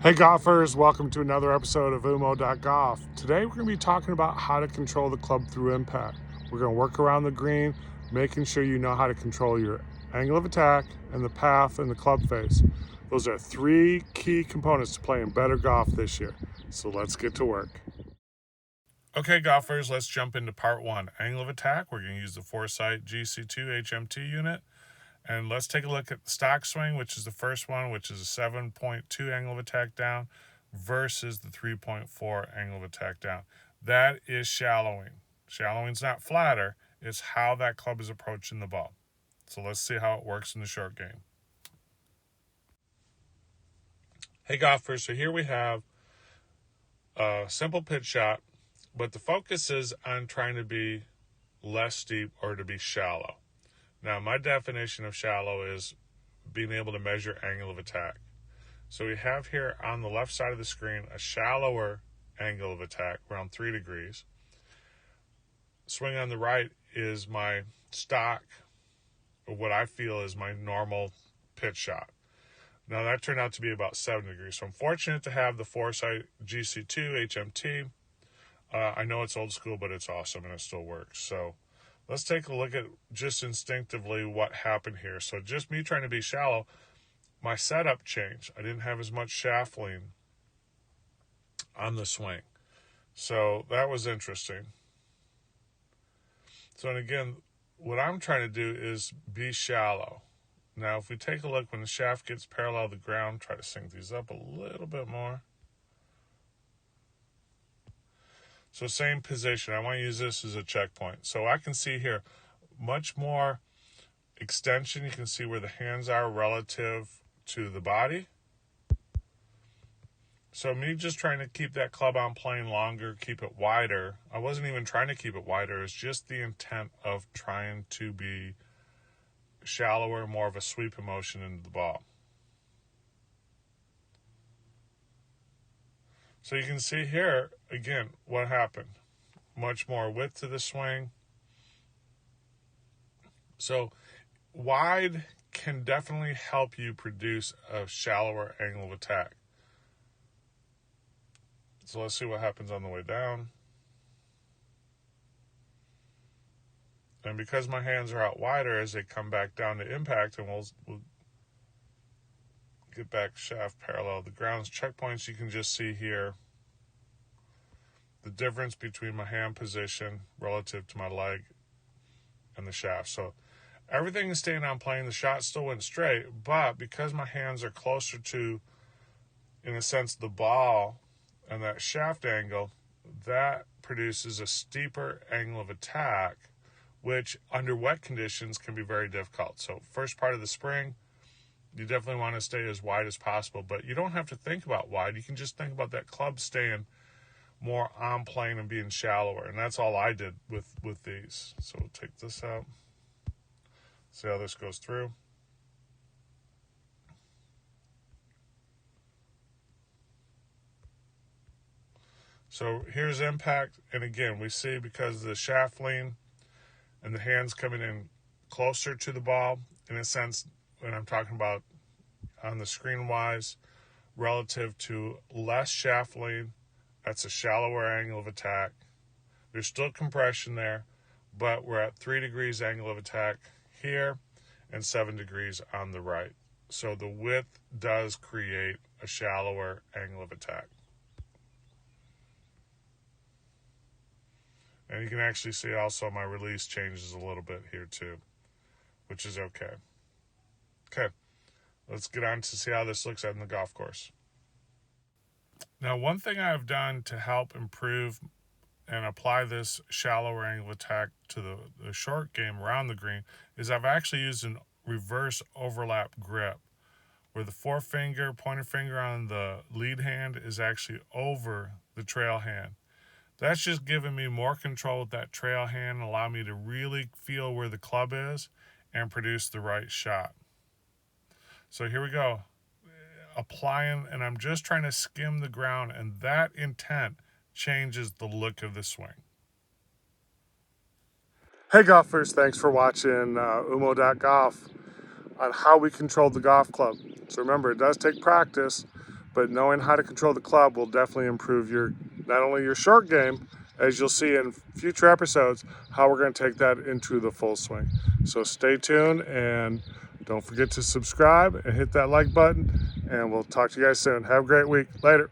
Hey golfers, welcome to another episode of umo.golf. Today we're going to be talking about how to control the club through impact. We're going to work around the green, making sure you know how to control your angle of attack and the path and the club face. Those are three key components to playing better golf this year. So let's get to work. Okay golfers, let's jump into part one. Angle of attack, we're going to use the Foresight GC2 HMT unit. And let's take a look at the stock swing, which is the first one, which is a 7.2 angle of attack down versus the 3.4 angle of attack down. That is shallowing. Shallowing's not flatter. It's how that club is approaching the ball. So let's see how it works in the short game. Hey golfers, so here we have a simple pitch shot, but the focus is on trying to be less steep or to be shallow. Now, my definition of shallow is being able to measure angle of attack. So we have here on the left side of the screen a shallower angle of attack, around 3 degrees. Swing on the right is my stock, or what I feel is my normal pitch shot. Now, that turned out to be about 7 degrees. So I'm fortunate to have the Foresight GC2 HMT. I know it's old school, but it's awesome and it still works. So let's take a look at just instinctively what happened here. So just me trying to be shallow, my setup changed. I didn't have as much shaft lean on the swing. So that was interesting. So, and again, what I'm trying to do is be shallow. Now, if we take a look when the shaft gets parallel to the ground, try to sync these up a little bit more. So same position. I want to use this as a checkpoint. So I can see here much more extension. You can see where the hands are relative to the body. So me just trying to keep that club on plane longer, keep it wider. I wasn't even trying to keep it wider. It's just the intent of trying to be shallower, more of a sweep motion into the ball. So you can see here, again, what happened. Much more width to the swing. So wide can definitely help you produce a shallower angle of attack. So let's see what happens on the way down. And because my hands are out wider as they come back down to impact, and we'll get back shaft parallel to the ground's checkpoints, you can just see here the difference between my hand position relative to my leg and the shaft. So everything is staying on plane. The shot still went straight, but because my hands are closer to, in a sense, the ball and that shaft angle, that produces a steeper angle of attack, which under wet conditions can be very difficult. So first part of the spring, you definitely want to stay as wide as possible, but you don't have to think about wide. You can just think about that club staying more on plane and being shallower. And that's all I did with these. So we'll take this out. See how this goes through. So here's impact. And again, we see because of the shaft lean and the hands coming in closer to the ball, in a sense, when I'm talking about on the screen wise, relative to less shaft lean, that's a shallower angle of attack. There's still compression there, but we're at 3 degrees angle of attack here and 7 degrees on the right. So the width does create a shallower angle of attack. And you can actually see also my release changes a little bit here too, which is okay. Okay, let's get on to see how this looks on the golf course. Now, one thing I've done to help improve and apply this shallower angle attack to the short game around the green is I've actually used a reverse overlap grip, where the pointer finger on the lead hand is actually over the trail hand. That's just giving me more control with that trail hand and allow me to really feel where the club is and produce the right shot. So here we go. Applying, and I'm just trying to skim the ground, and that intent changes the look of the swing. Hey golfers, thanks for watching umo.golf on how we control the golf club. So remember, it does take practice, but knowing how to control the club will definitely improve not only your short game, as you'll see in future episodes, how we're going to take that into the full swing. So stay tuned and don't forget to subscribe and hit that like button, and we'll talk to you guys soon. Have a great week. Later.